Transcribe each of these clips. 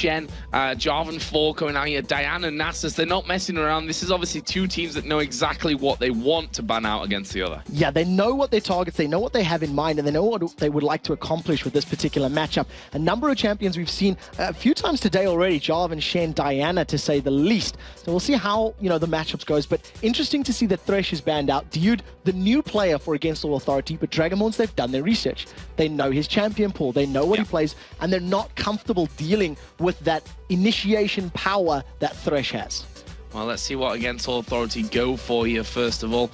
Shen, Jarvan 4 coming out here, Diana, Nasus, they're not messing around. This is obviously two teams that know exactly what they want to ban out against the other. Yeah, they know what their targets, they know what they have in mind, and they know what they would like to accomplish with this particular matchup. A number of champions we've seen a few times today already, Jarvan, Shen, Diana, to say the least. So we'll see how, you know, the matchups goes, but interesting to see that Thresh is banned out. Dude, the new player for Against All Authority, but Dragonborns, they've done their research. They know his champion pool, they know what he plays, and they're not comfortable dealing with that initiation power that Thresh has. Well, let's see what Against All Authority go for here, first of all.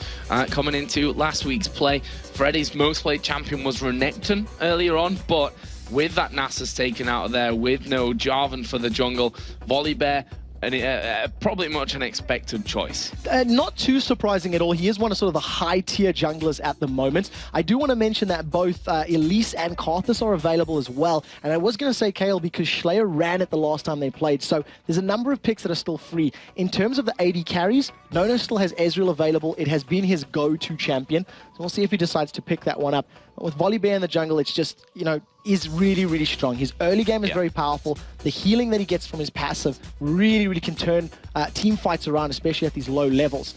Coming into last week's play, Freddy's most played champion was Renekton earlier on, but with that Nasus taken out of there, with no Jarvan for the jungle, Volibear, and probably much an expected choice. Not too surprising at all. He is one of sort of the high-tier junglers at the moment. I do want to mention that both Elise and Karthus are available as well. And I was going to say Kayle because Schleyer ran it the last time they played. So there's a number of picks that are still free. In terms of the AD carries, Nono still has Ezreal available. It has been his go-to champion. So we'll see if he decides to pick that one up. But with Volibear in the jungle, it's just, you know, is really, really strong. His early game is very powerful. The healing that he gets from his passive really can turn team fights around, especially at these low levels.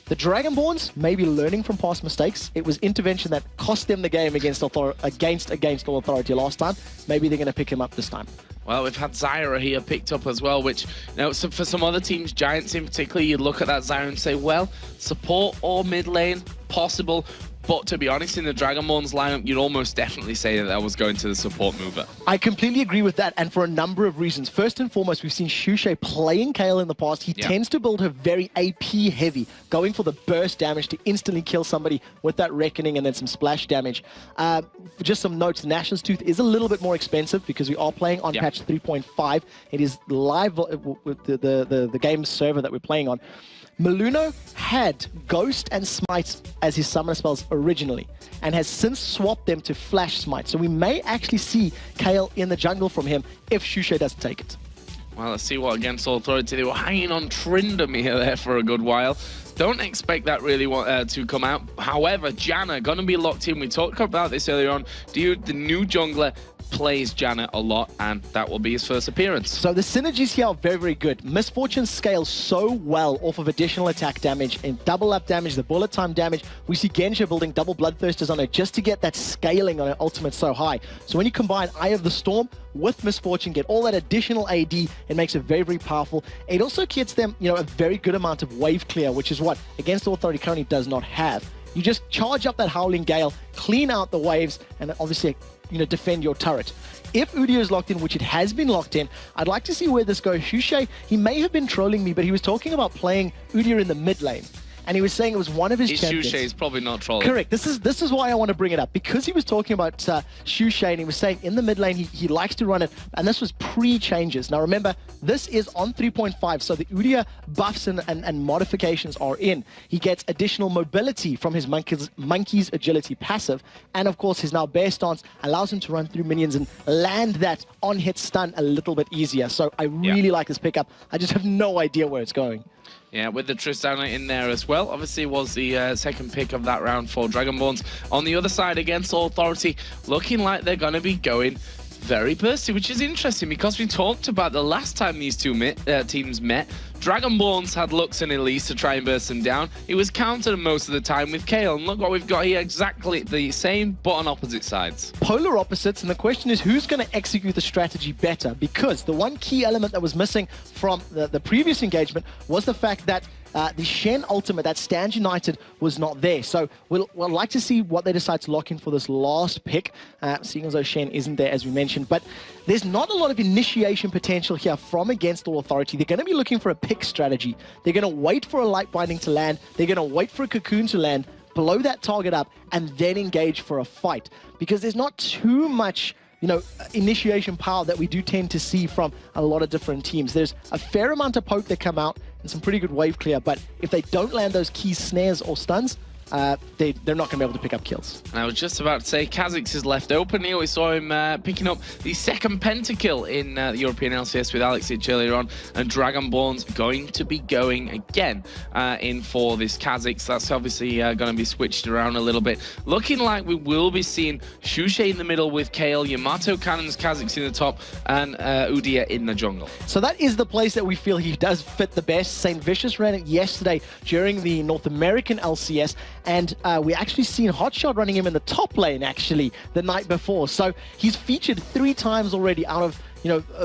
The Dragonborns may be learning from past mistakes. It was intervention that cost them the game against All Authority last time. Maybe they're going to pick him up this time. Well, we've had Zyra here picked up as well, which, you know, for some other teams, Giants in particular, you look at that Zyra and say, well, support or mid lane, possible. But to be honest, in the Dragonborns lineup, you'd almost definitely say that that was going to the support mover. I completely agree with that, and for a number of reasons. First and foremost, we've seen Shushay playing Kayle in the past. He tends to build her very AP heavy, going for the burst damage to instantly kill somebody with that Reckoning and then some splash damage. Just some notes, the Nash's Tooth is a little bit more expensive because we are playing on patch 3.5. It is live with the game server that we're playing on. Meluno had Ghost and Smite as his summoner spells originally, and has since swapped them to Flash Smite. So we may actually see Kayle in the jungle from him if Shushay doesn't take it. Well, let's see what Against All Authority. They were hanging on Tryndamere there for a good while. Don't expect that really to come out. However, Janna gonna be locked in. We talked about this earlier on. Dude, the new jungler plays Janna a lot, and that will be his first appearance. So the synergies here are very good. Misfortune scales so well off of additional attack damage and double up damage, the bullet time damage. We see Gensha building double Bloodthirsters on her just to get that scaling on her ultimate so high. So when you combine Eye of the Storm with Misfortune, get all that additional AD, it makes it very powerful. It also gets them, you know, a very good amount of wave clear, which is what Against All Authority currently does not have. You just charge up that Howling Gale, clean out the waves, and obviously, you know, defend your turret. If Udyr is locked in, which it has been locked in, I'd like to see where this goes. Shushay, he may have been trolling me, but he was talking about playing Udyr in the mid lane. And he was saying it was one of his champions. Shushay is probably not trolling. Correct. This is why I want to bring it up. Because he was talking about Shushay, and he was saying in the mid lane, he likes to run it. And this was pre-changes. Now remember, this is on 3.5, so the Udyr buffs and modifications are in. He gets additional mobility from his Monkey's Agility passive. And of course, his now Bear Stance allows him to run through minions and land that on-hit stun a little bit easier. So I really like this pickup. I just have no idea where it's going. Yeah, with the Tristana in there as well. Obviously, was the second pick of that round for Dragonborns. On the other side, Against All Authority, looking like they're going to be going very bursty, which is interesting because we talked about the last time these two teams met. Dragonborns had Lux and Elise to try and burst them down. It was countered most of the time with Kayle, and look what we've got here, exactly the same, but on opposite sides. Polar opposites, and the question is who's going to execute the strategy better? Because the one key element that was missing from the previous engagement was the fact that the Shen ultimate, that Stand United, was not there. So we'll like to see what they decide to lock in for this last pick, seeing as though Shen isn't there, as we mentioned. But there's not a lot of initiation potential here from Against All Authority. They're going to be looking for a pick strategy. They're going to wait for a Light Binding to land. They're going to wait for a Cocoon to land, blow that target up, and then engage for a fight. Because there's not too much, you know, initiation power that we do tend to see from a lot of different teams. There's a fair amount of poke that come out and some pretty good wave clear, but if they don't land those key snares or stuns, they're not going to be able to pick up kills. And I was just about to say, Kha'Zix is left open here. We saw him picking up the second pentakill in the European LCS with Alex Itch earlier on, and Dragonborn's going to be going again in for this Kha'Zix. That's obviously going to be switched around a little bit. Looking like we will be seeing Shushe in the middle with Kale, Yamato Cannons, Kha'Zix in the top, and Udyr in the jungle. So that is the place that we feel he does fit the best. St. Vicious ran it yesterday during the North American LCS, and we actually seen Hotshot running him in the top lane actually the night before. So he's featured 3 times already out of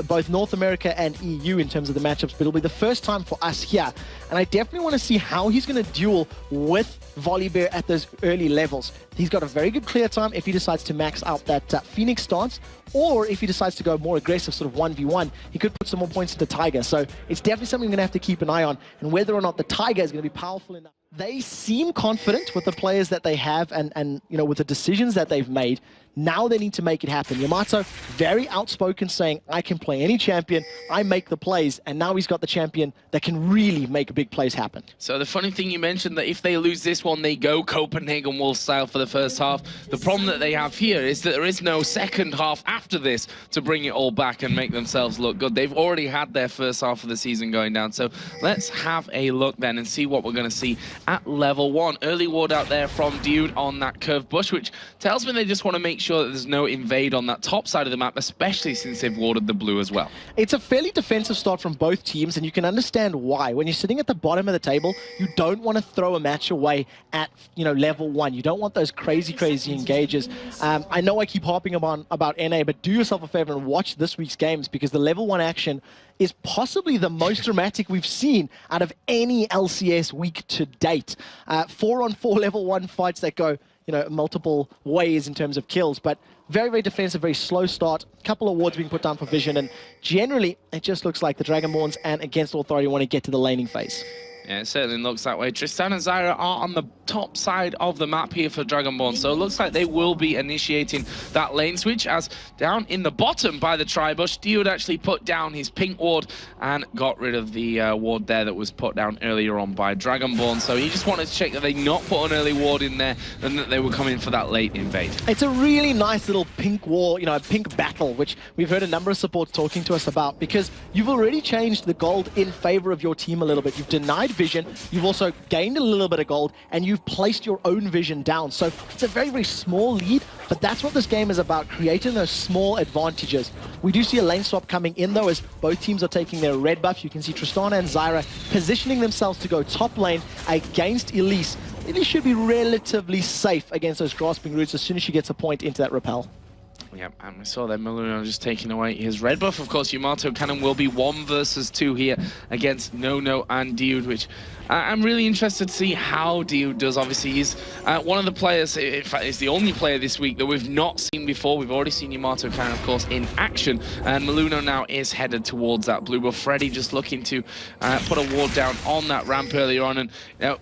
both North America and EU in terms of the matchups, but it'll be the first time for us here. And I definitely want to see how he's going to duel with Volibear at those early levels. He's got a very good clear time if he decides to max out that Phoenix stance, or if he decides to go more aggressive, sort of 1v1, he could put some more points into Tiger. So it's definitely something we're going to have to keep an eye on, and whether or not the Tiger is going to be powerful enough. They seem confident with the players that they have and with the decisions that they've made. Now they need to make it happen. Yamato, very outspoken, saying, I can play any champion, I make the plays, and now he's got the champion that can really make big plays happen. So the funny thing you mentioned, that if they lose this one, they go Copenhagen Wolf style for the first half. The problem that they have here is that there is no second half after this to bring it all back and make themselves look good. They've already had their first half of the season going down. So let's have a look then and see what we're going to see at level 1. Early ward out there from Dude on that curved bush, which tells me they just want to make sure that there's no invade on that top side of the map, especially since they've warded the blue as well. It's a fairly defensive start from both teams, and you can understand why. When you're sitting at the bottom of the table, you don't want to throw a match away at level 1. You don't want those crazy engages. I know I keep harping about NA, but do yourself a favor and watch this week's games, because the level 1 action is possibly the most dramatic we've seen out of any LCS week to date. 4-on-4 level 1 fights that go multiple ways in terms of kills, but very defensive, very slow start. Couple of wards being put down for vision, and generally it just looks like the Dragonborns and Against Authority want to get to the laning phase. Yeah, it certainly looks that way. Tristan and Zyra are on the top side of the map here for Dragonborn, so it looks like they will be initiating that lane switch, as down in the bottom by the tri-bush, Dude actually put down his pink ward and got rid of the ward there that was put down earlier on by Dragonborn. So he just wanted to check that they not put an early ward in there and that they were coming for that late invade. It's a really nice little pink wall, a pink battle, which we've heard a number of supports talking to us about, because you've already changed the gold in favor of your team a little bit. You've denied vision, you've also gained a little bit of gold, and you've placed your own vision down. So it's a very small lead, but that's what this game is about, creating those small advantages. We do see a lane swap coming in though, as both teams are taking their red buff. You can see Tristana and Zyra positioning themselves to go top lane against Elise. Elise should be relatively safe against those grasping roots as soon as she gets a point into that repel. Yep, and we saw that Milano just taking away his red buff. Of course, Yamato Cannon will be 1 versus 2 here against No and Dude, which I'm really interested to see how Dude does. Obviously, he's one of the players, in fact, he's the only player this week that we've not seen before. We've already seen Yamato Cannon, of course, in action, and Milano now is headed towards that blue buff. Freddy just looking to put a ward down on that ramp earlier on, and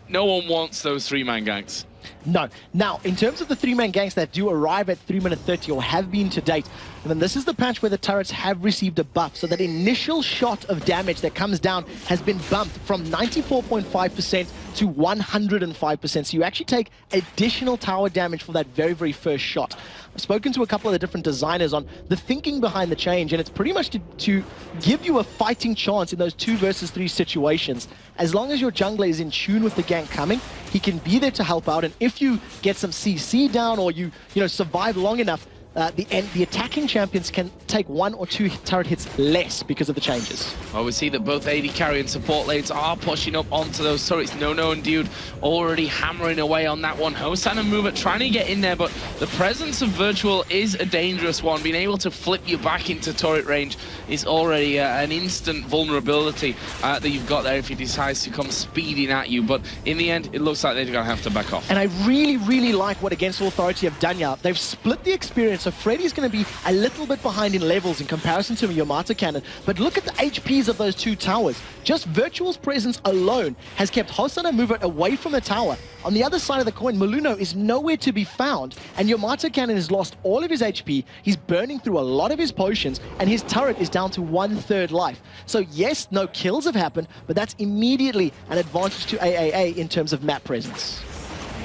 no one wants those 3-man ganks. No. Now, in terms of the 3-man ganks that do arrive at 3-minute 30 or have been to date, and then this is the patch where the turrets have received a buff, so that initial shot of damage that comes down has been bumped from 94.5% to 105%. So you actually take additional tower damage for that very first shot. I've spoken to a couple of the different designers on the thinking behind the change, and it's pretty much to give you a fighting chance in those 2 versus 3 situations. As long as your jungler is in tune with the gank coming, he can be there to help out, and if you get some CC down or you survive long enough, the attacking champions can take 1 or 2 turret hits less because of the changes. Well, we see that both AD carry and support lanes are pushing up onto those turrets. No and Dude already hammering away on that one. Hosan and Mover trying to get in there, but the presence of Virtual is a dangerous one. Being able to flip you back into turret range is already an instant vulnerability that you've got there if he decides to come speeding at you. But in the end, it looks like they're going to have to back off. And I really like what Against Authority have done here. They've split the experience. So Freddy's going to be a little bit behind in levels in comparison to Yamato Cannon, but look at the HPs of those 2 towers. Just Virtual's presence alone has kept Hosan and Mover away from the tower. On the other side of the coin, Milano is nowhere to be found, and Yamato Cannon has lost all of his HP. He's burning through a lot of his potions, and his turret is down to 1/3 life. So yes, no kills have happened, but that's immediately an advantage to AAA in terms of map presence.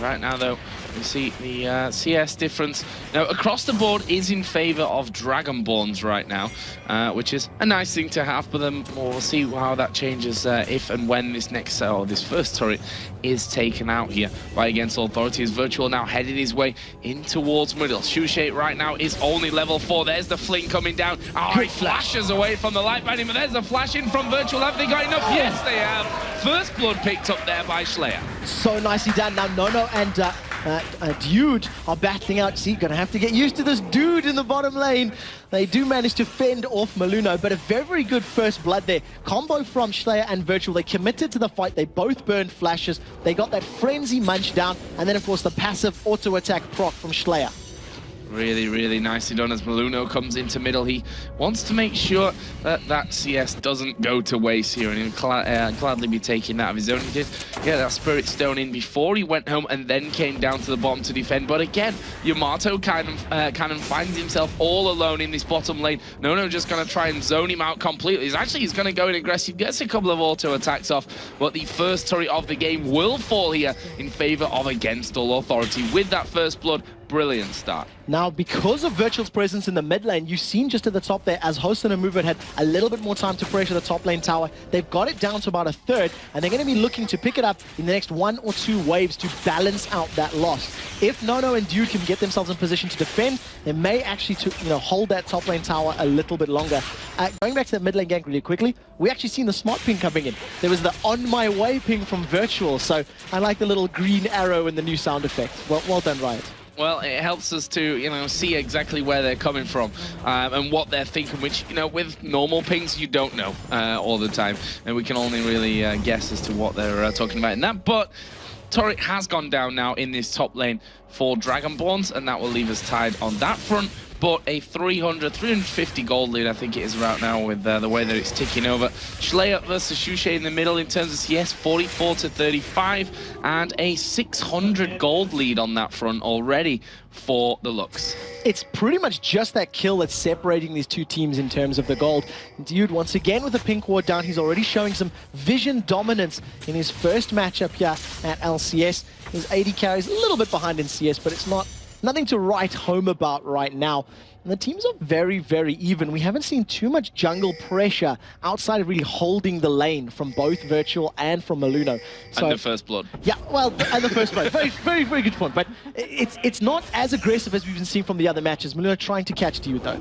Right now, though, we see the CS difference. Now, across the board is in favor of Dragonborns right now, which is a nice thing to have, but then we'll see how that changes if and when this next, or this first turret is taken out here by Against All Authority. As Virtual now headed his way in towards middle. Shushay right now is only level 4. There's the fling coming down. Oh, he flashes away from the light binding, but there's a flash in from Virtual. Have they got enough? Yes, they have. First blood picked up there by Slayer. So nicely done. Now Nono and Dude are battling out. See, gonna have to get used to this Dude in the bottom lane. They do manage to fend off Maluno, but a very, very good first blood there. Combo from Slayer and Virtual. They committed to the fight. They both burned flashes. They got that frenzy munch down, and then of course the passive auto attack proc from Slayer. Really, really nicely done as Maluno comes into middle. He wants to make sure that that CS doesn't go to waste here, and he'll gladly be taking that of his own. He did get that Spirit Stone in before he went home and then came down to the bottom to defend. But again, Yamato kind of finds himself all alone in this bottom lane. Nono just going to try and zone him out completely. He's going to go in aggressive, gets a couple of auto attacks off, but the first turret of the game will fall here in favor of Against All Authority with that first blood. Brilliant start. Now, because of Virtual's presence in the mid lane, you've seen just at the top there, as Hosen and Movement had a little bit more time to pressure the top lane tower, they've got it down to about a third, and they're going to be looking to pick it up in the next 1 or 2 waves to balance out that loss. If Nono and Dude can get themselves in position to defend, they may actually hold that top lane tower a little bit longer. Going back to the mid lane gank really quickly, we actually seen the smart ping coming in. There was the on my way ping from Virtual, so I like the little green arrow and the new sound effect. Well done, Riot. Well, it helps us to, see exactly where they're coming from and what they're thinking, which, with normal pings, you don't know all the time. And we can only really guess as to what they're talking about in that. But turret has gone down now in this top lane for Dragonborns, and that will leave us tied on that front. But a 350 gold lead, I think it is right now with the way that it's ticking over. Slayer versus Shushay in the middle in terms of CS, 44 to 35, and a 600 gold lead on that front already for the Lux. It's pretty much just that kill that's separating these two teams in terms of the gold. Dude, once again with the pink ward down, he's already showing some vision dominance in his first matchup here at LCS. His AD carries a little bit behind in CS, but it's nothing to write home about right now. And the teams are very, very even. We haven't seen too much jungle pressure outside of really holding the lane from both Virtual and from Maluno. So, and the first blood. Yeah, well, and the first blood. Very, very, very good point. But it's not as aggressive as we've been seeing from the other matches. Maluno trying to catch Dude, though.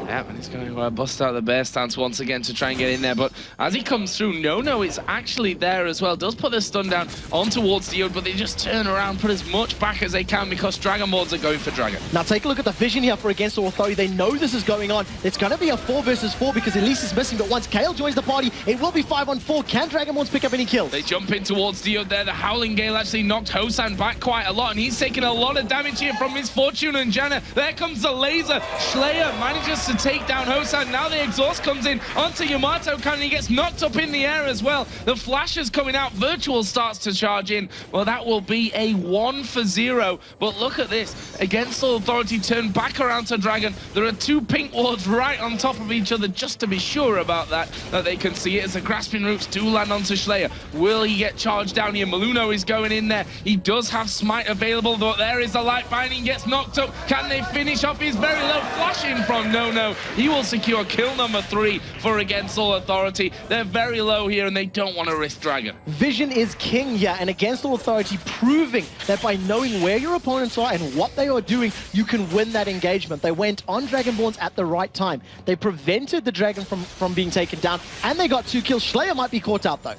Yeah, and he's going to bust out the bear stance once again to try and get in there. But as he comes through, Nono is actually there as well. Does put the stun down on towards Diode, but they just turn around, put as much back as they can because Dragonborns are going for Dragon. Now take a look at the vision here for Against All Authority. They know this is going on. It's going to be a 4 versus 4 because Elise is missing. But once Kale joins the party, it will be 5 on 4. Can Dragonborns pick up any kills? They jump in towards Diode there. The Howling Gale actually knocked Hosan back quite a lot, and he's taking a lot of damage here from Misfortune and Janna. There comes the laser. Slayer manages to take down Hosan. Now the exhaust comes in onto Yamato, and he gets knocked up in the air as well. The flash is coming out. Virtual starts to charge in. Well, that will be a 1 for 0. But look at this. Against All Authority turn back around to Dragon. There are 2 pink wards right on top of each other just to be sure about that they can see it as the grasping roots do land onto Slayer. Will he get charged down here? Maluno is going in there. He does have smite available, but there is the light binding, gets knocked up. Can they finish off? He's very low. Flash in from Nono. He will secure kill number 3 for Against All Authority. They're very low here and they don't want to risk Dragon. Vision is king here, and Against All Authority proving that by knowing where your opponents are and what they are doing, you can win that engagement. They went on Dragonborns at the right time. They prevented the Dragon from being taken down, and they got 2 kills. Slayer might be caught out though.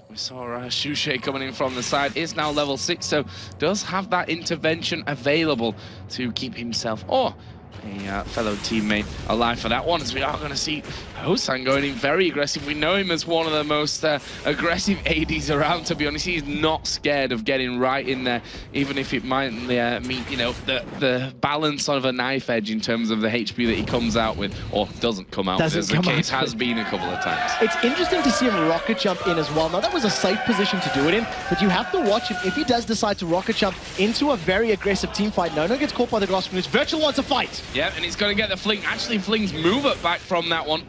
We saw Shushay coming in from the side, is now level 6, so does have that intervention available to keep himself or a fellow teammate alive for that one, as we are going to see Hosan going in very aggressive. We know him as one of the most aggressive ADs around, to be honest. He's not scared of getting right in there, even if it might mean, the balance of a knife edge in terms of the HP that he comes out with, or doesn't come out with, as the case has been a couple of times. It's interesting to see him rocket jump in as well. Now, that was a safe position to do it in, but you have to watch him. If he does decide to rocket jump into a very aggressive team fight, Nono gets caught by the grasping roots. Virtual wants a fight. Yeah, and he's going to get the fling. Actually, flings move it back from that one.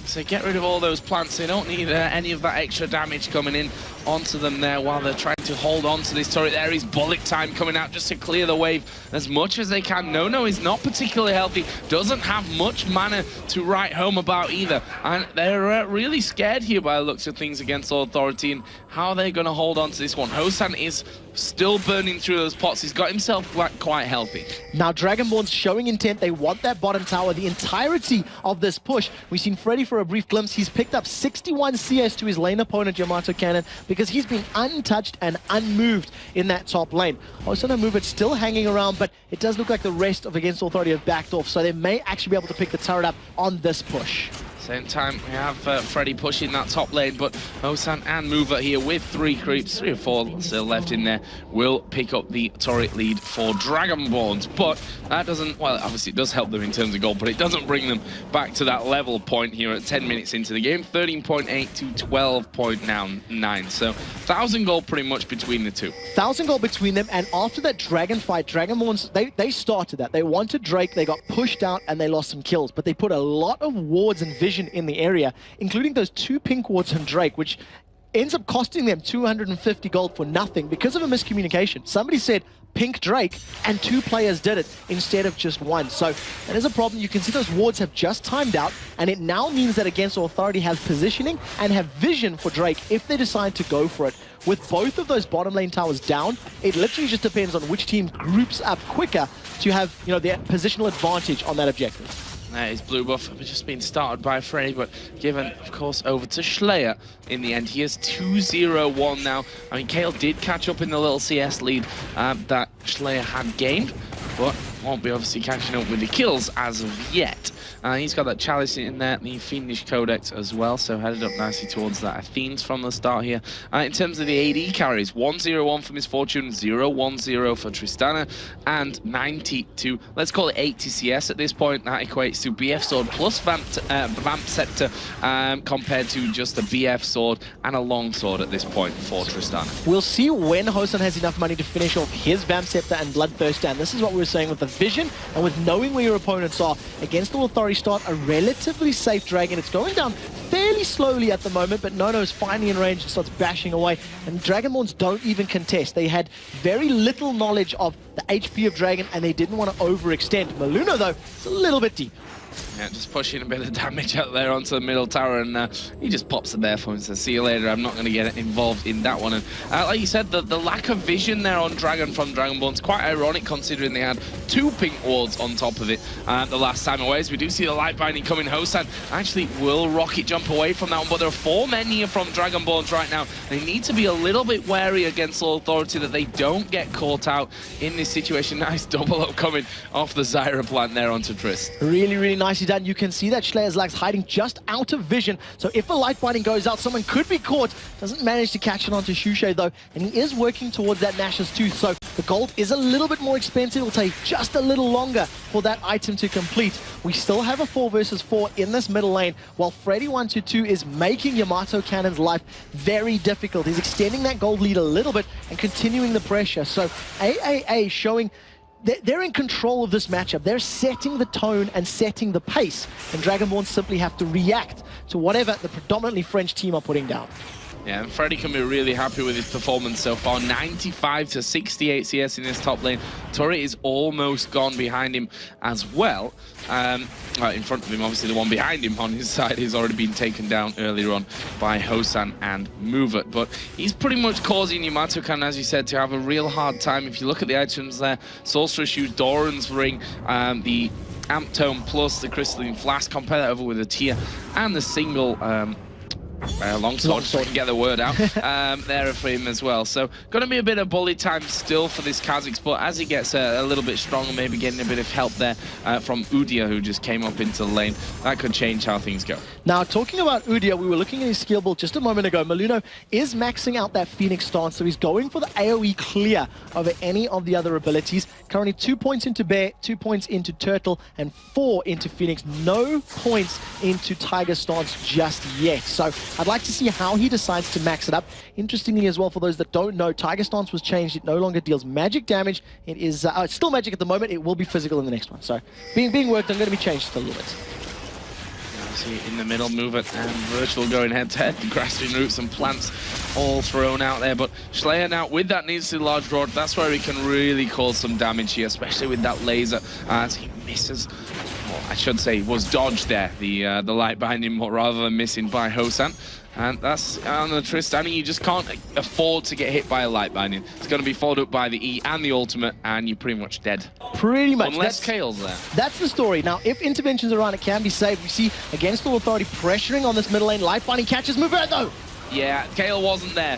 So get rid of all those plants. They don't need any of that extra damage coming in onto them there while they're trying to hold on to this turret. There is bullet time coming out just to clear the wave as much as they can. No is not particularly healthy, doesn't have much mana to write home about either. And they're really scared here by the looks of things against Authority, and how are they going to hold on to this one? Hosan is still burning through those pots. He's got himself quite healthy. Now Dragonborn's showing intent. They want that bottom tower the entirety of this push. We've seen Freddy for a brief glimpse. He's picked up 61 CS to his lane opponent, Yamato Cannon, because he's been untouched and unmoved in that top lane. Hosan and Mover still hanging around, but it does look like the rest of Against Authority have backed off, so they may actually be able to pick the turret up on this push. Same time, we have Freddy pushing that top lane, but Hosan and Mover here with 3 creeps, 3 or 4 still left in there, will pick up the turret lead for Dragonborns. But that doesn't, well, obviously it does help them in terms of gold, but it doesn't bring them back to that level point here at 10 minutes into the game. 13.8 to 12.9. So 1,000 gold pretty much between the two. 1,000 gold between them, and after that dragon fight, Dragonborns, they started that. They wanted Drake, they got pushed out, and they lost some kills, but they put a lot of wards and vision in the area, including those 2 pink wards on Drake, which ends up costing them 250 gold for nothing because of a miscommunication. Somebody said pink Drake, and 2 players did it instead of just 1. So that is a problem. You can see those wards have just timed out, and it now means that Against Authority have positioning and have vision for Drake if they decide to go for it. With both of those bottom lane towers down, it literally just depends on which team groups up quicker to have, you know, their positional advantage on that objective. That is blue buff just being started by Freddy, but given, of course, over to Schleyer in the end. He is 2-0-1 now. I mean, Kale did catch up in the little CS lead that Schleyer had gained, but won't be obviously catching up with the kills as of yet. He's got that Chalice in there, the Fiendish Codex as well, so headed up nicely towards that Athenes from the start here. In terms of the AD carries, 1-0-1 for Misfortune, 0-1-0 for Tristana, and 92, let's call it 80 CS at this point. That equates to BF Sword plus Vamp Scepter compared to just a BF Sword and a Long Sword at this point for Tristana. We'll see when Hosan has enough money to finish off his Vamp Scepter and Bloodthirster, and this is what we were saying with the vision and with knowing where your opponents are. Against the Authority start a relatively safe Dragon. It's going down fairly slowly at the moment, but Nono's finally in range and starts bashing away. And Dragonborns don't even contest. They had very little knowledge of the HP of Dragon, and they didn't want to overextend. Maluno, though, is a little bit deep. Yeah, just pushing a bit of damage out there onto the middle tower, and he just pops it there for him and says, see you later, I'm not going to get involved in that one. And like you said, the lack of vision there on Dragon from Dragonborn is quite ironic considering they had 2 pink wards on top of it the last time away. As we do see the light binding coming. Hosan actually will rocket jump away from that one, but there are 4 men here from Dragonborns right now. They need to be a little bit wary against Authority that they don't get caught out in this situation. Nice double up coming off the Zyra plant there onto Trist. Really, really nicely done. You can see that Schleier's Lax hiding just out of vision. So if a light binding goes out, someone could be caught. Doesn't manage to catch it onto Shushay though. And he is working towards that Nash's Tooth. So the gold is a little bit more expensive. It'll take just a little longer for that item to complete. We still have a 4 versus 4 in this middle lane, while Freddy122 is making Yamato Cannon's life very difficult. He's extending that gold lead a little bit and continuing the pressure. So AAA showing they're in control of this matchup. They're setting the tone and setting the pace, and Dragonborn simply have to react to whatever the predominantly French team are putting down. Yeah, and Freddy can be really happy with his performance so far. 95 to 68 CS in this top lane. Turret is almost gone behind him as well. In front of him, obviously the one behind him on his side has already been taken down earlier on by Hosan and Mover. But he's pretty much causing Yamato Cannon, as you said, to have a real hard time. If you look at the items there, Sorcerer's Shoe, Doran's Ring, the Amp Tome plus the Crystalline Flask, compare that over with the tier and the single longsword, so I can get the word out there for him as well. So going to be a bit of bullet time still for this Kha'Zix, but as he gets a little bit stronger, maybe getting a bit of help there from Udia, who just came up into the lane, that could change how things go. Now, talking about Udia, we were looking at his skill build just a moment ago. Maluno is maxing out that Phoenix stance, so he's going for the AoE clear over any of the other abilities. Currently 2 points into Bear, 2 points into Turtle, and 4 into Phoenix. No points into Tiger stance just yet. So I'd like to see how he decides to max it up. Interestingly as well, for those that don't know, Tiger stance was changed. It no longer deals magic damage. It is it's still magic at the moment. It will be physical in the next one. So being worked on, going to be changed just a little bit. See in the middle movement and Virtual going head-to-head. Grasping roots and plants all thrown out there. But Slayer now with that needlessly large rod, that's where he can really cause some damage here, especially with that laser as he misses. Well, I should say was dodged there, the light binding rather than missing by Hosan. And that's on the Tristani, you just can't afford to get hit by a light binding. It's going to be followed up by the E and the ultimate, and you're pretty much dead. Pretty much. Unless Kale's there. That's the story. Now, if interventions are around, it can be saved. We see Against All Authority pressuring on this middle lane. Light binding catches move out though. Yeah, Kale wasn't there.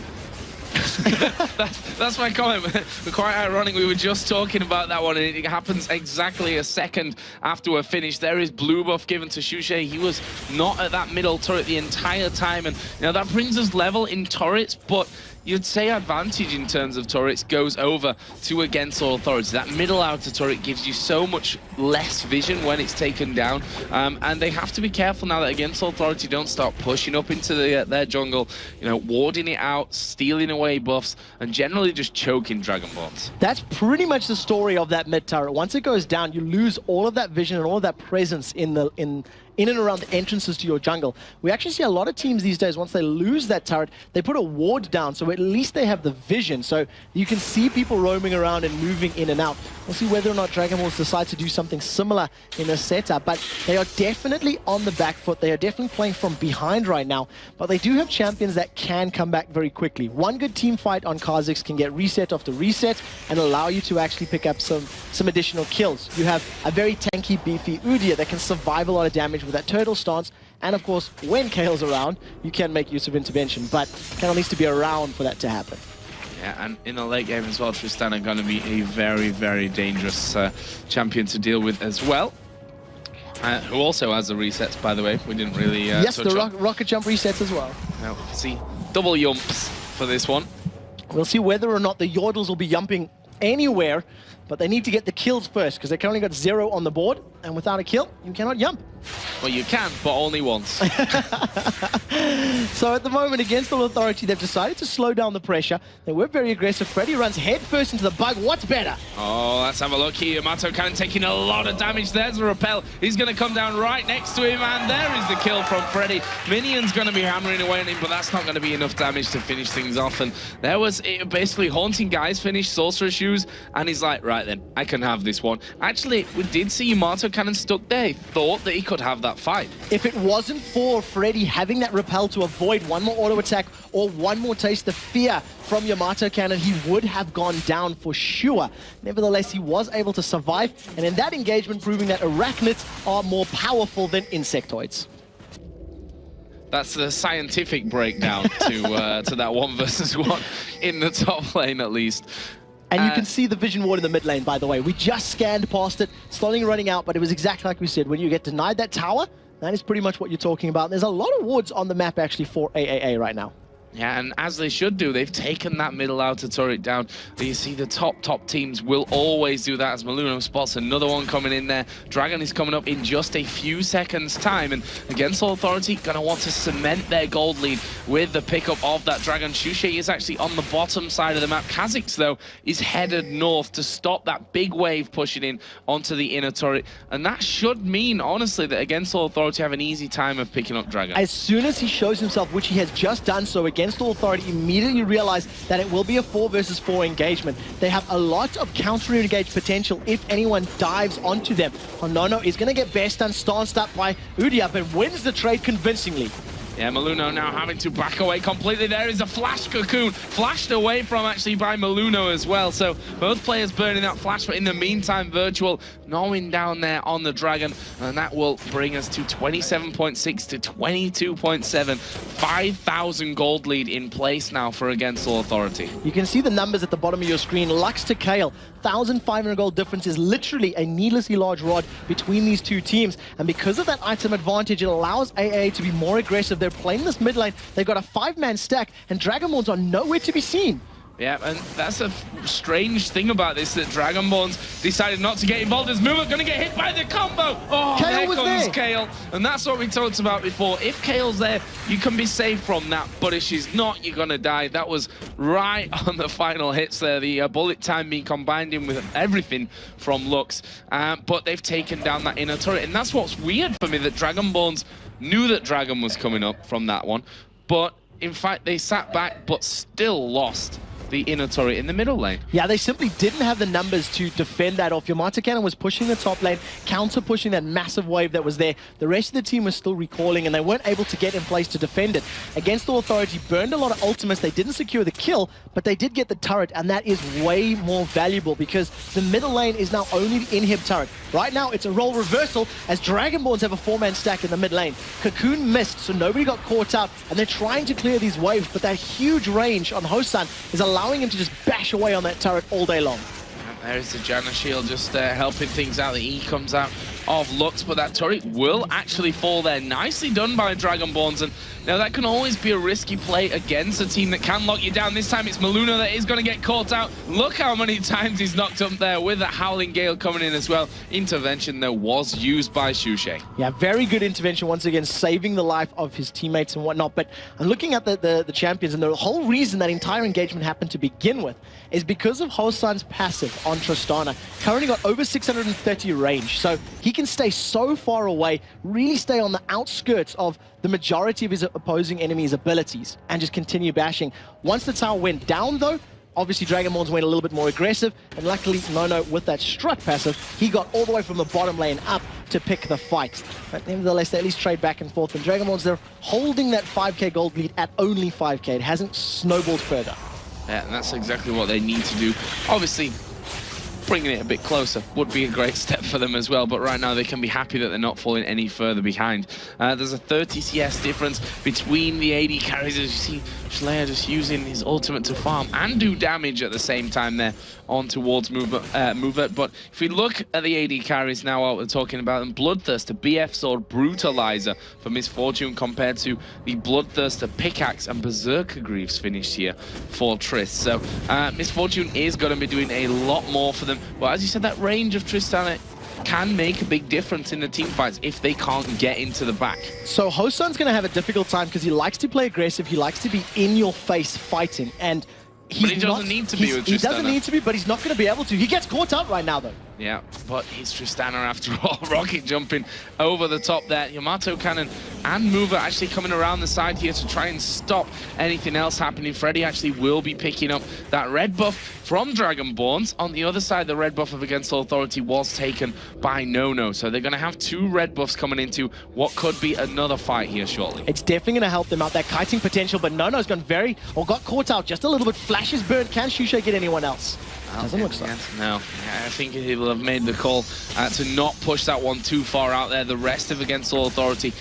that's my comment. Quite ironic, we were just talking about that one, and it happens exactly a second after we're finished. There is blue buff given to Shushe. He was not at that middle turret the entire time, and you know that brings us level in turrets, but you'd say advantage in terms of turrets goes over to Against All Authority. That middle outer turret gives you so much less vision when it's taken down, and they have to be careful now that Against All Authority don't start pushing up into their jungle, you know, warding it out, stealing away buffs, and generally just choking Dragonborns. That's pretty much the story of that mid turret. Once it goes down, you lose all of that vision and all of that presence in and around the entrances to your jungle. We actually see a lot of teams these days, once they lose that turret, they put a ward down, so at least they have the vision. So you can see people roaming around and moving in and out. We'll see whether or not Dragon Balls decide to do something similar in this setup, but they are definitely on the back foot. They are definitely playing from behind right now, but they do have champions that can come back very quickly. One good team fight on Kha'Zix can get reset after reset and allow you to actually pick up some additional kills. You have a very tanky, beefy Udyr that can survive a lot of damage with that turtle stance, and of course, when Kale's around, you can make use of intervention, but Kale needs to be around for that to happen. Yeah, and in the late game as well, Tristan are going to be a very, very dangerous champion to deal with as well. Who also has the resets, by the way. We didn't really yes, touch the rocket jump resets as well. Now, see, double yumps for this one. We'll see whether or not the Yordles will be yumping anywhere, but they need to get the kills first, because they currently got 0 on the board, and without a kill, you cannot jump. Well, you can, but only once. So at the moment, Against All Authority, they've decided to slow down the pressure. They were very aggressive. Freddy runs head first into the bug. What's better? Oh, let's have a look here. Mato Cannon taking a lot of damage. There's a repel. He's going to come down right next to him, and there is the kill from Freddy. Minion's going to be hammering away at him, but that's not going to be enough damage to finish things off. And there was basically Haunting Guys finished Sorcerer Shoes, and he's like, right then, I can have this one. Actually, we did see Mato Cannon stuck there. He thought that he could have that fight. If it wasn't for Freddy having that repel to avoid one more auto attack or one more taste of fear from Yamato Cannon, he would have gone down for sure. Nevertheless, he was able to survive, and in that engagement proving that arachnids are more powerful than insectoids. That's the scientific breakdown to that 1 versus 1 in the top lane at least. And you can see the vision ward in the mid lane, by the way. We just scanned past it, slowly running out, but it was exactly like we said. When you get denied that tower, that is pretty much what you're talking about. There's a lot of wards on the map, actually, for AAA right now. Yeah, and as they should do, they've taken that middle outer turret down. You see the top teams will always do that, as Maluno spots another one coming in there. Dragon is coming up in just a few seconds time, and Against All Authority gonna want to cement their gold lead with the pickup of that Dragon. Shushe is actually on the bottom side of the map. Kha'Zix, though, is headed north to stop that big wave pushing in onto the inner turret, and that should mean, honestly, that Against All Authority have an easy time of picking up Dragon. As soon as he shows himself, which he has just done so, Against All Authority immediately realize that it will be a 4 versus 4 engagement. They have a lot of counter-engage potential if anyone dives onto them. Onono is going to get best done, stanced up by Udyr, but wins the trade convincingly. Yeah, Maluno now having to back away completely. There is a flash cocoon, flashed away from actually by Maluno as well. So both players burning that flash, but in the meantime, Virtual gnawing down there on the Dragon, and that will bring us to 27.6 to 22.7. 5,000 gold lead in place now for Against All Authority. You can see the numbers at the bottom of your screen. Lux to Kale, 1,500 gold difference is literally a needlessly large rod between these two teams. And because of that item advantage, it allows AA to be more aggressive. They're playing this mid lane. They've got a 5-man stack, and Dragonborns are nowhere to be seen. Yeah, and that's a strange thing about this, that Dragonborns decided not to get involved. As Movement going to get hit by the combo. Oh, Kale was comes there. Kale. And that's what we talked about before. If Kale's there, you can be safe from that. But if she's not, you're going to die. That was right on the final hits there. The bullet time being combined in with everything from Lux. But they've taken down that inner turret. And that's what's weird for me, that Dragonborns knew that Dragon was coming up from that one, but in fact they sat back but still lost the inner turret in the middle lane. Yeah, they simply didn't have the numbers to defend that off. Yamato Cannon was pushing the top lane, counter-pushing that massive wave that was there. The rest of the team was still recalling, and they weren't able to get in place to defend it. Against the Authority, burned a lot of ultimates. They didn't secure the kill, but they did get the turret, and that is way more valuable because the middle lane is now only the inhib turret. Right now, it's a role reversal as Dragonborns have a 4-man stack in the mid lane. Cocoon missed, so nobody got caught out, and they're trying to clear these waves, but that huge range on Hosan is allowing him to just bash away on that turret all day long. There's the Janna shield just helping things out. The E comes out of Lux, but that turret will actually fall there. Nicely done by Dragonborns, and now that can always be a risky play against a team that can lock you down. This time it's Maluna that is going to get caught out. Look how many times he's knocked up there with the Howling Gale coming in as well. Intervention there was used by Shushe. Yeah, very good intervention once again, saving the life of his teammates and whatnot. But I'm looking at the champions, and the whole reason that entire engagement happened to begin with is because of Hosan's passive on Tristana. Currently got over 630 range, so he can stay so far away, really stay on the outskirts of the majority of his opposing enemy's abilities and just continue bashing. Once the tower went down though, obviously Dragonborns went a little bit more aggressive, and luckily Nono with that struck passive, he got all the way from the bottom lane up to pick the fight. But nevertheless, they at least trade back and forth, and Dragonborns, they're holding that 5k gold lead at only 5k. It hasn't snowballed further. Yeah, and that's exactly what they need to do. Obviously, bringing it a bit closer would be a great step for them as well, but right now they can be happy that they're not falling any further behind. There's a 30 CS difference between the AD carries, as you see Schleyer just using his ultimate to farm and do damage at the same time there on towards Mover. But if we look at the AD carries now, what we're talking about them, Bloodthirster, BF Sword, Brutalizer for Misfortune compared to the Bloodthirster Pickaxe and Berserker Greaves finished here for Triss. So Misfortune is going to be doing a lot more for them. But as you said, that range of Tristana can make a big difference in the team fights if they can't get into the back. So Hosan's going to have a difficult time because he likes to play aggressive, he likes to be in your face fighting, and but he doesn't need to be with Tristana. He doesn't need to be, but he's not going to be able to. He gets caught out right now though. Yeah, but it's Tristana after all. Rocket jumping over the top there. Yamato Cannon and Mover actually coming around the side here to try and stop anything else happening. Freddy actually will be picking up that red buff from Dragonborns. On the other side, the red buff of Against Authority was taken by Nono. So they're going to have 2 red buffs coming into what could be another fight here shortly. It's definitely going to help them out, that kiting potential, but Nono's gone got caught out just a little bit. Flashes burned. Can Shushe get anyone else? Doesn't look so. No, I think he will have made the call to not push that one too far out there. The rest of Against All Authority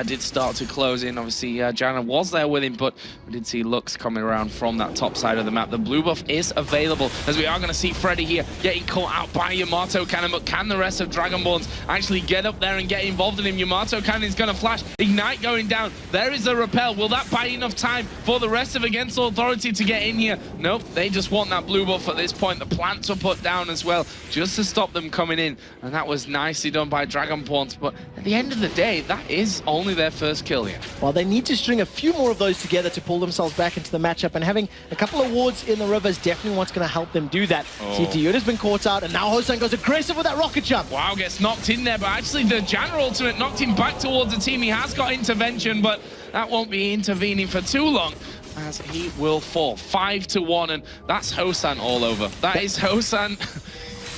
did start to close in. Obviously, Janna was there with him, but we did see Lux coming around from that top side of the map. The blue buff is available, as we are going to see Freddy here getting caught out by Yamato Cannon, but can the rest of Dragonborns actually get up there and get involved in him? Yamato Cannon is going to flash. Ignite going down. There is a repel. Will that buy enough time for the rest of Against All Authority to get in here? Nope, they just want that blue buff at this point. The plants were put down as well, just to stop them coming in, and that was nicely done by Dragonborns. But at the end of the day, that is only their first kill here. Well, they need to string a few more of those together to pull themselves back into the matchup, and having a couple of wards in the river is definitely what's going to help them do that. See, Diyota's been caught out, and now Hosan goes aggressive with that rocket jump. Wow, gets knocked in there, but actually the Janna ultimate knocked him back towards the team. He has got intervention, but that won't be intervening for too long, as he will fall 5-1, and that's Hosan all over. That is Hosan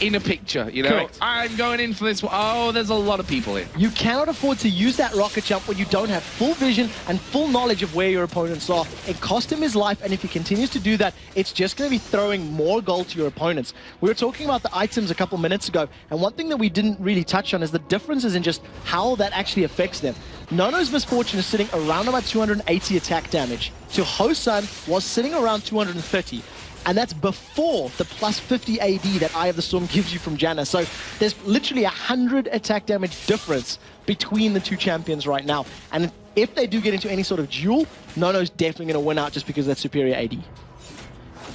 in a picture, you know. Correct. I'm going in for this one. Oh, there's a lot of people here. You cannot afford to use that rocket jump when you don't have full vision and full knowledge of where your opponents are. It cost him his life, and if he continues to do that, it's just going to be throwing more gold to your opponents. We were talking about the items a couple minutes ago, and one thing that we didn't really touch on is the differences in just how that actually affects them. Nono's Misfortune is sitting around about 280 attack damage, to Hosan was sitting around 230. And that's before the plus 50 AD that Eye of the Storm gives you from Janna. So there's literally 100 attack damage difference between the 2 champions right now. And if they do get into any sort of duel, Nono's definitely going to win out just because of that superior AD.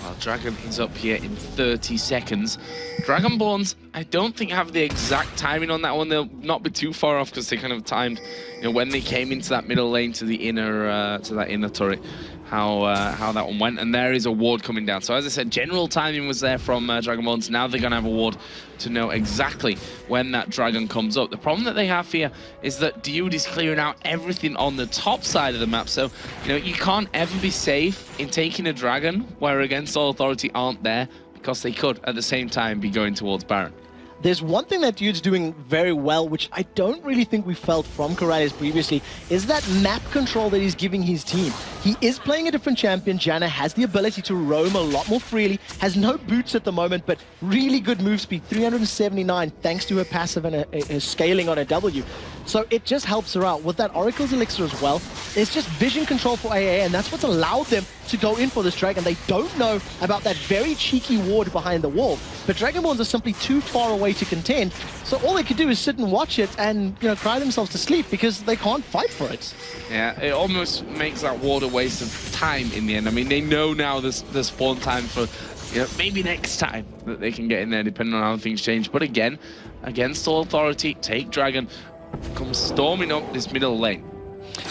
Well, Dragon is up here in 30 seconds. Dragonborns, I don't think have the exact timing on that one. They'll not be too far off because they kind of timed, know, when they came into that middle lane to the inner to that inner turret, how that one went. And there is a ward coming down. So as I said, general timing was there from Dragonborns. Now they're going to have a ward to know exactly when that dragon comes up. The problem that they have here is that Dude is clearing out everything on the top side of the map. So, you know, you can't ever be safe in taking a dragon where Against All Authority aren't there, because they could at the same time be going towards Baron. There's one thing that Dude's doing very well, which I don't really think we felt from Corrales previously, is that map control that he's giving his team. He is playing a different champion. Janna has the ability to roam a lot more freely, has no boots at the moment, but really good move speed, 379, thanks to her passive and her scaling on her W. So it just helps her out. With that Oracle's Elixir as well, it's just vision control for AA, and that's what's allowed them to go in for this Dragon. They don't know about that very cheeky ward behind the wall, but Dragonborns are simply too far away to contend, so all they could do is sit and watch it and, you know, cry themselves to sleep because they can't fight for it. Yeah, it almost makes that ward a waste of time in the end. I mean, they know now the spawn time for, you know, maybe next time that they can get in there depending on how things change. But again, Against All Authority, take Dragon, comes storming up this middle lane.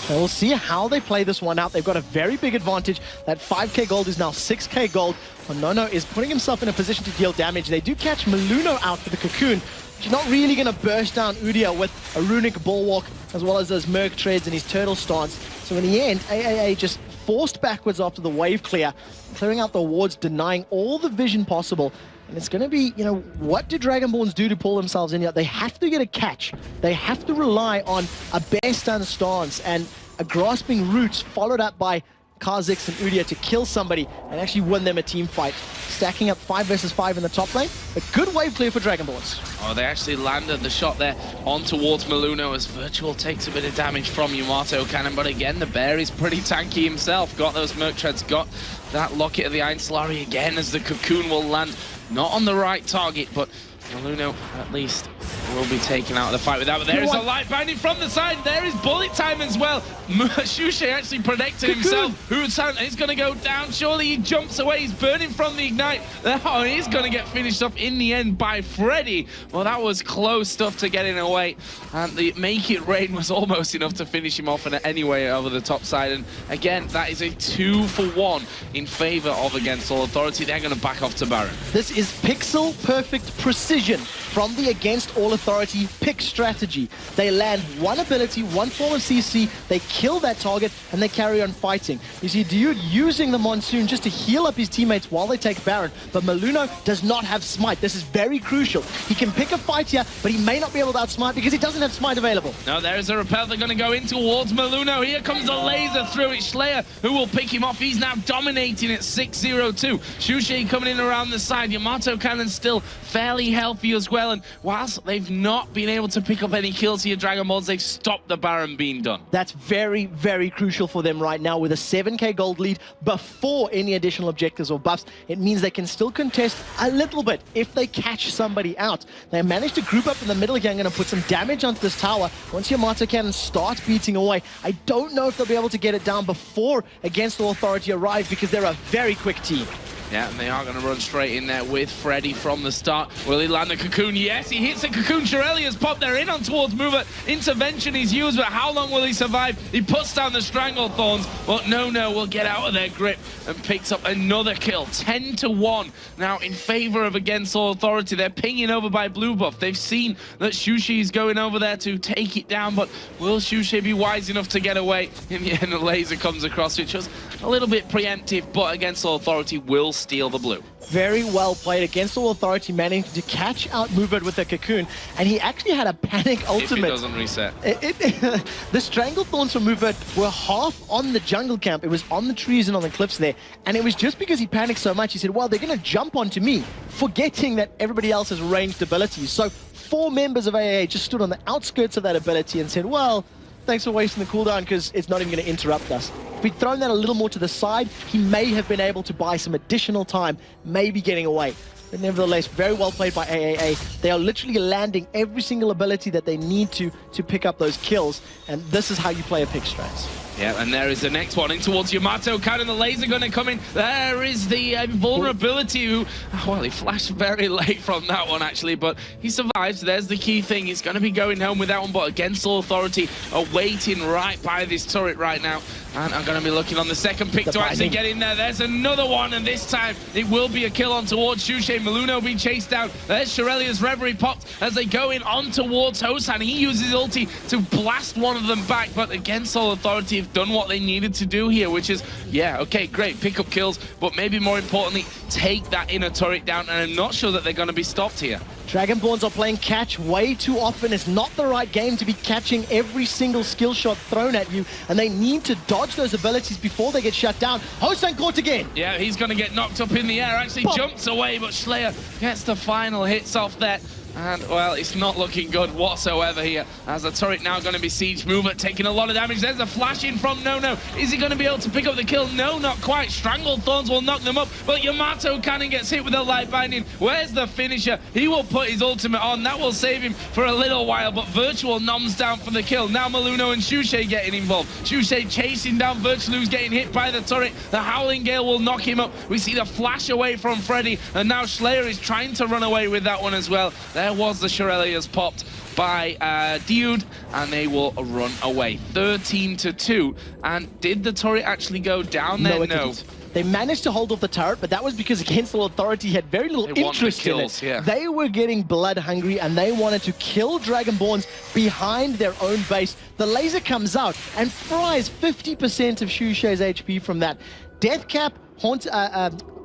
And we'll see how they play this one out. They've got a very big advantage. That 5k gold is now 6k gold. Nono is putting himself in a position to deal damage. They do catch Maluno out for the cocoon. She's not really going to burst down Udia with a runic bulwark, as well as those Merc treads and his turtle stance. So in the end, AAA just forced backwards after the wave clear, clearing out the wards, denying all the vision possible. And it's going to be, you know, what do Dragonborns do to pull themselves in here? They have to get a catch. They have to rely on a bear stun stance and a grasping roots followed up by Kha'Zix and Udia to kill somebody and actually win them a team fight. Stacking up 5 versus 5 in the top lane. A good wave clear for Dragonborns. Oh, they actually landed the shot there on towards Maluno as Virtual takes a bit of damage from Yamato Cannon. But again, the bear is pretty tanky himself. Got those Merc Treads, got that Locket of the Iron Solari again as the cocoon will land. Not on the right target, but Maluno at least will be taken out of the fight with that. But there is a light binding from the side. There is bullet time as well. Shushe actually protected himself. He's going to go down. Surely he jumps away. He's burning from the ignite. Oh, he's going to get finished off in the end by Freddy. Well, that was close stuff to getting away. And the Make It Rain was almost enough to finish him off anyway over the top side. And again, that is a 2-for-1 in favor of Against All Authority. They're going to back off to Baron. This is pixel perfect precision from the Against All Authority pick strategy. They land one ability, one form of CC, they kill that target, and they carry on fighting. You see Dude using the Monsoon just to heal up his teammates while they take Baron, but Maluno does not have Smite. This is very crucial. He can pick a fight here, but he may not be able to outsmite because he doesn't have Smite available. No, there is a repel. They're going to go in towards Maluno. Here comes the laser through it. Slayer, who will pick him off. He's now dominating at 6-0-2. Shushe coming in around the side. Yamato Cannon still fairly healthy as well, and whilst they've not been able to pick up any kills here, Dragonborns, they've stopped the Baron being done. That's very, very crucial for them right now with a 7k gold lead before any additional objectives or buffs. It means they can still contest a little bit if they catch somebody out. They managed to group up in the middle here. I'm going to put some damage onto this tower. Once Yamato Cannon starts beating away, I don't know if they'll be able to get it down before Against All Authority arrive because they're a very quick team. Yeah, and they are going to run straight in there with Freddy from the start. Will he land the cocoon? Yes, he hits the cocoon. Shirelli has popped there in on towards Mover. Intervention is used, but how long will he survive? He puts down the Stranglethorns, but no will get out of their grip and picks up another kill. 10-1 now in favor of Against All Authority. They're pinging over by Blue Buff. They've seen that Shushe is going over there to take it down, but will Shushe be wise enough to get away? In the end, the laser comes across, which was a little bit preemptive, but Against All Authority will steal the blue. Very well played. Against All Authority managed to catch out Mover with a cocoon, and he actually had a panic ultimate. If it doesn't reset. The Stranglethorns from Mover were half on the jungle camp. It was on the trees and on the cliffs there, and it was just because he panicked so much. He said, well, they're going to jump onto me, forgetting that everybody else has ranged abilities. So 4 members of AAA just stood on the outskirts of that ability and said, well, thanks for wasting the cooldown because it's not even going to interrupt us. If we'd thrown that a little more to the side, he may have been able to buy some additional time, maybe getting away. But nevertheless, very well played by AAA. They are literally landing every single ability that they need to pick up those kills, and this is how you play a pick strat. Yeah, and there is the next one in towards Yamato Cannon. The laser gun coming. There is the invulnerability who, well, he flashed very late from that one actually, but he survives. There's the key thing. He's going to be going home with that one, but against all authority, awaiting right by this turret right now. And I'm going to be looking on the second pick to actually get in there. There's another one, and this time it will be a kill on towards Shushay. Maluno being chased down. There's Shirelia's Reverie popped as they go in on towards Hosan. He uses ulti to blast one of them back, but against all authority have done what they needed to do here, which is, yeah, okay, great, pick up kills, but maybe more importantly, take that inner turret down, and I'm not sure that they're going to be stopped here. Dragonborns are playing catch way too often. It's not the right game to be catching every single skill shot thrown at you, and they need to dodge those abilities before they get shut down. Hosan caught again. Yeah, he's going to get knocked up in the air. Actually jumps away, but Slayer gets the final hits off that. And, well, it's not looking good whatsoever here, as the turret now going to be siege. Movement taking a lot of damage. There's a flash in from Nono. Is he going to be able to pick up the kill? No, not quite. Strangled Thorns will knock them up, but Yamato Cannon gets hit with a light binding. Where's the finisher? He will put his ultimate on. That will save him for a little while, but Virtual noms down for the kill. Now Maluno and Shushay getting involved. Shushay chasing down Virtual, who's getting hit by the turret. The Howling Gale will knock him up. We see the flash away from Freddy, and now Slayer is trying to run away with that one as well. There was the Shirelias popped by Dude, and they will run away. 13-2. And did the turret actually go down there? No. They managed to hold off the turret, but that was because Against All Authority had very little interest in it. Yeah. They were getting blood hungry, and they wanted to kill Dragonborns behind their own base. The laser comes out and fries 50% of Shushay's HP from that. Deathcap,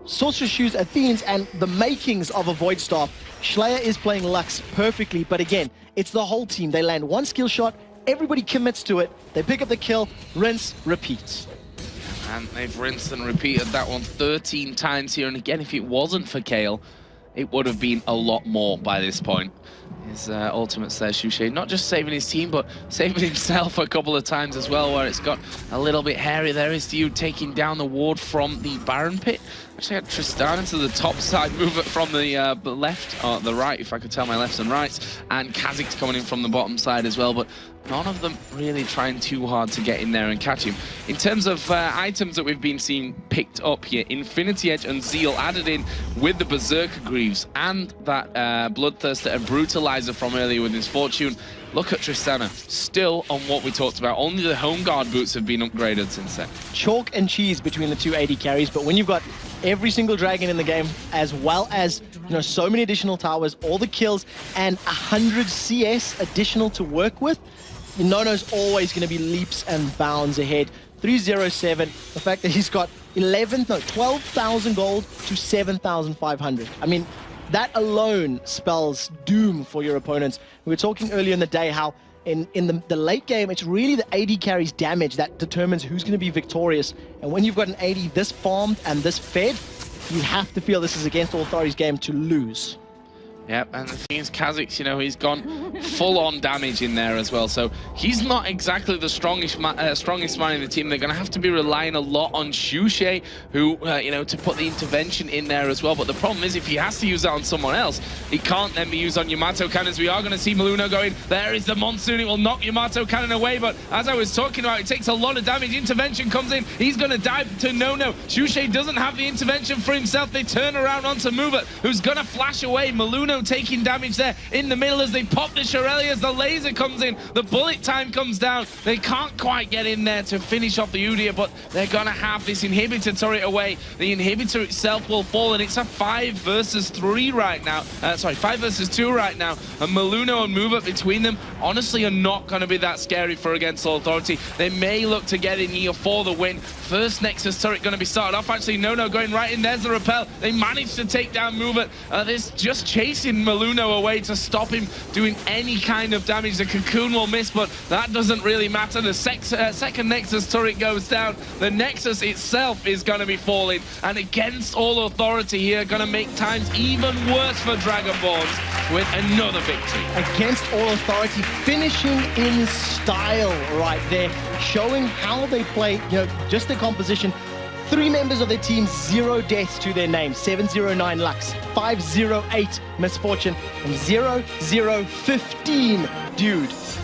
Sorcerer's Shoes, Athenes, and the makings of a Void Staff. Slayer is playing Lux perfectly, but again, it's the whole team. They land one skill shot, everybody commits to it, they pick up the kill, rinse, repeat. And they've rinsed and repeated that one 13 times here, and again, if it wasn't for Kale, it would have been a lot more by this point. His ultimate there, Shushay, not just saving his team, but saving himself a couple of times as well, where it's got a little bit hairy. There is Dude taking down the ward from the Baron pit. Actually had Tristana to the top side, move it from the left, or the right, if I could tell my lefts and rights, and Kha'Zix coming in from the bottom side as well, but none of them really trying too hard to get in there and catch him. In terms of items that we've been seeing picked up here, Infinity Edge and Zeal added in with the Berserker Greaves and that Bloodthirster and Brutalizer from earlier with his Fortune. Look at Tristana, still on what we talked about. Only the Home Guard boots have been upgraded since then. Chalk and cheese between the two AD carries, but when you've got every single dragon in the game, as well as, you know, so many additional towers, all the kills, and 100 CS additional to work with, Nono's always going to be leaps and bounds ahead. 307, the fact that he's got 12,000 gold to 7,500. I mean, that alone spells doom for your opponents. We were talking earlier in the day how in the late game, it's really the AD carries damage that determines who's going to be victorious. And when you've got an AD this farmed and this fed, you have to feel this is Against All Authority's game to lose. Yep, and the thing is, Kha'Zix, you know, he's gone full-on damage in there as well, so he's not exactly the strongest man in the team. They're going to have to be relying a lot on Shushay, who, you know, to put the intervention in there as well. But the problem is, if he has to use that on someone else, he can't then be used on Yamato Cannons. We are going to see Maluno going, there is the Monsoon, it will knock Yamato Cannon away, but as I was talking about, it takes a lot of damage. Intervention comes in, he's going to dive to Nono. Shushay doesn't have the intervention for himself. They turn around onto Mover, who's going to flash away. Maluno taking damage there in the middle as they pop the Shirelias. The laser comes in, the bullet time comes down. They can't quite get in there to finish off the Udyr, but they're gonna have this inhibitor turret away. The inhibitor itself will fall, and it's a 5 versus 3 right now. 5 versus 2 right now. And Maluno and Move Up between them honestly are not gonna be that scary for Against All Authority. They may look to get in here for the win. First Nexus turret gonna be started off. Actually, no, going right in. There's the repel. They managed to take down Move It. This just chasing Maluno away to stop him doing any kind of damage. The cocoon will miss, but that doesn't really matter. The second Nexus turret goes down. The Nexus itself is going to be falling, and Against All Authority here going to make times even worse for Dragonborns with another victory. Against All Authority, finishing in style right there, showing how they play, you know, just their composition. 3 members of their team, 0 deaths to their name. 709 Lux, 508 Misfortune, and 0015 Dude.